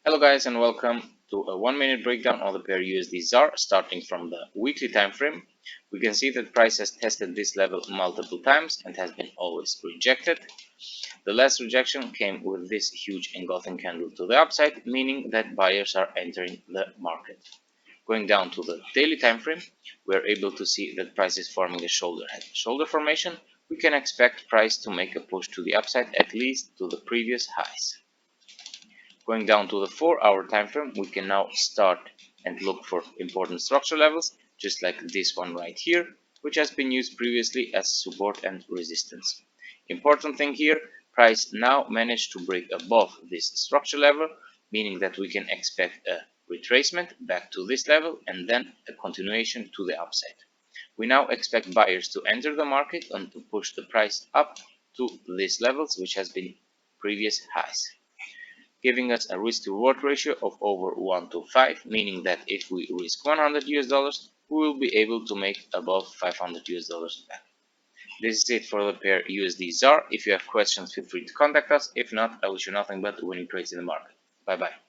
Hello guys and welcome to a 1 minute breakdown of the pair USD ZAR starting from the weekly time frame. We can see that price has tested this level multiple times and has been always rejected. The last rejection came with this huge engulfing candle to the upside, meaning that buyers are entering the market. Going down to the daily time frame, we are able to see that price is forming a shoulder head shoulder formation. We can expect price to make a push to the upside at least to the previous highs. Going down to the 4-hour time frame, we can now start and look for important structure levels, just like this one right here, which has been used previously as support and resistance. Important thing here, price now managed to break above this structure level, meaning that we can expect a retracement back to this level and then a continuation to the upside. We now expect buyers to enter the market and to push the price up to these levels, which has been previous highs, giving us a risk to reward ratio of over 1 to 5, meaning that if we risk $100, we will be able to make above $500 back. This is it for the pair USD ZAR. If you have questions, feel free to contact us. If not, I wish you nothing but winning trades in the market. Bye bye.